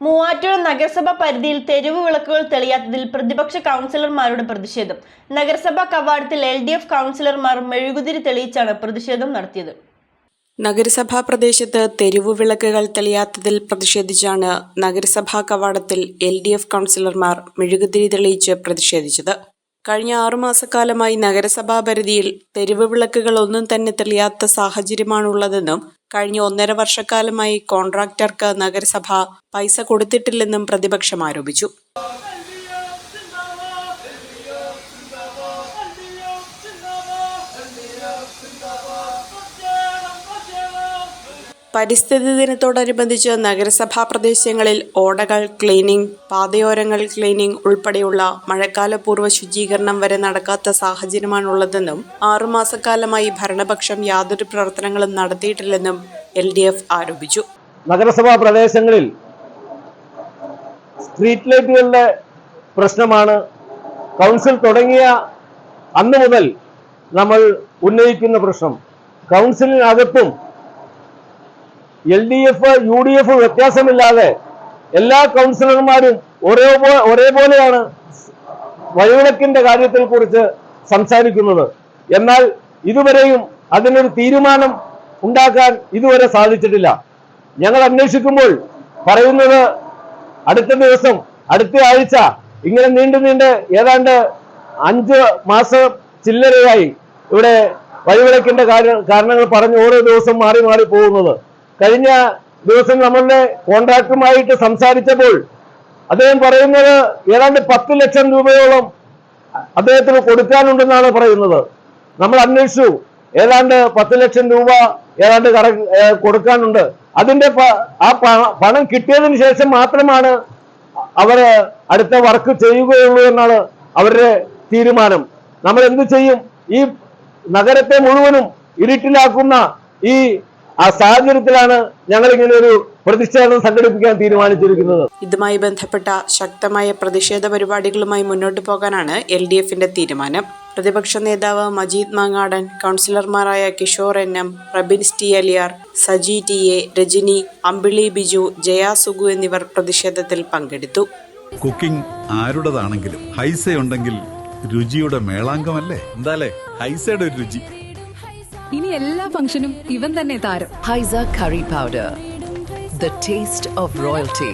മൂവാറ്റുപുഴ നഗരസഭാ പരിധിയിൽ തെരുവ് വിളക്കുകൾ തെളിയാത്തതിൽ പ്രതിപക്ഷ കൗൺസിലർമാരുടെ പ്രതിഷേധം. നഗരസഭാ കവാടത്തിൽ LDF കൗൺസിലർമാർ മെഴുകുതിരി തെളിയിച്ചാണ് പ്രതിഷേധം നടത്തിയത്. നഗരസഭാ പ്രദേശത്ത് തെരുവു വിളക്കുകൾ തെളിയാത്തതിൽ പ്രതിഷേധിച്ചാണ് നഗരസഭാ കവാടത്തിൽ LDF കൗൺസിലർമാർ മെഴുകുതിരി തെളിയിച്ച് പ്രതിഷേധിച്ചത്. കഴിഞ്ഞ 6 മാസക്കാലമായി നഗരസഭാ പരിധിയിൽ തെരുവ് വിളക്കുകൾ ഒന്നും തന്നെ തെളിയാത്ത സാഹചര്യമാണുള്ളതെന്നും കഴിഞ്ഞ 1.5 വർഷക്കാലമായി കോൺട്രാക്ടർക്ക് നഗരസഭ പൈസ കൊടുത്തിട്ടില്ലെന്നും പ്രതിപക്ഷം ആരോപിച്ചു. പരിസ്ഥിതി ദിനത്തോടനുബന്ധിച്ച് നഗരസഭാ പ്രദേശങ്ങളിൽ ഓടകൾ ക്ലീനിംഗ്, പാതയോരങ്ങൾ ക്ലീനിംഗ് ഉൾപ്പെടെയുള്ള മഴക്കാലപൂർവ്വ ശുചീകരണം വരെ നടക്കാത്ത സാഹചര്യമാണുള്ളതെന്നും 6 മാസക്കാലമായി ഭരണപക്ഷം യാതൊരു പ്രവർത്തനങ്ങളും നടത്തിയിട്ടില്ലെന്നും LDF ആരോപിച്ചു. നഗരസഭാ പ്രദേശങ്ങളിൽ സ്ട്രീറ്റ് ലൈറ്റുകളുടെ പ്രശ്നമാണ് കൗൺസിൽ തുടങ്ങിയ അന്നു മുതൽ നമ്മൾ ഉന്നയിക്കുന്ന പ്രശ്നം. കൗൺസിലിനകത്തും LDF, UDF വ്യത്യാസമില്ലാതെ എല്ലാ കൗൺസിലർമാരും ഒരേപോലെയാണ് വഴിവിളക്കിന്റെ കാര്യത്തെ കുറിച്ച് സംസാരിക്കുന്നത്. എന്നാൽ ഇതുവരെയും അതിനൊരു തീരുമാനം ഉണ്ടാക്കാൻ ഇതുവരെ സാധിച്ചിട്ടില്ല. ഞങ്ങൾ അന്വേഷിക്കുമ്പോൾ പറയുന്നത് അടുത്ത ആഴ്ച ഇങ്ങനെ നീണ്ട് ഏതാണ്ട് 5 മാസം ചില്ലറയായി ഇവിടെ വഴിവിളക്കിന്റെ കാരണങ്ങൾ പറഞ്ഞ് ഓരോ ദിവസം മാറി പോകുന്നത്. കഴിഞ്ഞ ദിവസം നമ്മളുടെ കോൺട്രാക്ടറുമായിട്ട് സംസാരിച്ചപ്പോൾ അദ്ദേഹം പറയുന്നത് ഏതാണ്ട് 10 ലക്ഷം രൂപയോളം അദ്ദേഹത്തിന് കൊടുക്കാനുണ്ടെന്നാണ് പറയുന്നത്. നമ്മൾ അന്വേഷിച്ചു, ഏതാണ്ട് 10 ലക്ഷം രൂപ ഏതാണ്ട് കൊടുക്കാനുണ്ട്. അതിന്റെ ആ പണം കിട്ടിയതിന് ശേഷം മാത്രമാണ് അവർ അടുത്ത വർക്ക് ചെയ്യുകയുള്ളൂ എന്നാണ് അവരുടെ തീരുമാനം. നമ്മൾ എന്ത് ചെയ്യും? ഈ നഗരത്തെ മുഴുവനും ഇരുട്ടിലാക്കുന്ന ഈ സാഹചര്യത്തിലാണ് ഞങ്ങൾ ഇങ്ങനെ ഒരു പ്രതിഷേധം സംഘടിപ്പിക്കാൻ തീരുമാനിച്ചിരിക്കുന്നത്. ഇതുമായി ബന്ധപ്പെട്ട ശക്തമായ പ്രതിഷേധ പരിപാടികളുമായി മുന്നോട്ടു പോകാനാണ് LDFന്റെ തീരുമാനം. പ്രതിപക്ഷ നേതാവ് മജീദ് മാങ്ങാടൻ, കൗൺസിലർമാരായ കിഷോർ NM, റബിൻ സ്റ്റിയലിയാർ, സജി TA, രജനി, അമ്പിളി ബിജു, ജയ സുഗു എന്നിവർ പ്രതിഷേധത്തിൽ പങ്കെടുത്തു. കുക്കിംഗ് ആരുടേതാണെങ്കിലും ഹൈസയുണ്ടെങ്കിൽ രുചിയുടെ മേളാങ്കമല്ലേ? എന്താലേ ഹൈസയുടെ ഒരു രുചി. ഇനി എല്ലാ ഫംഗ്ഷനും ഇവൻ തന്നെ താരം. Haiza curry powder, the taste of royalty.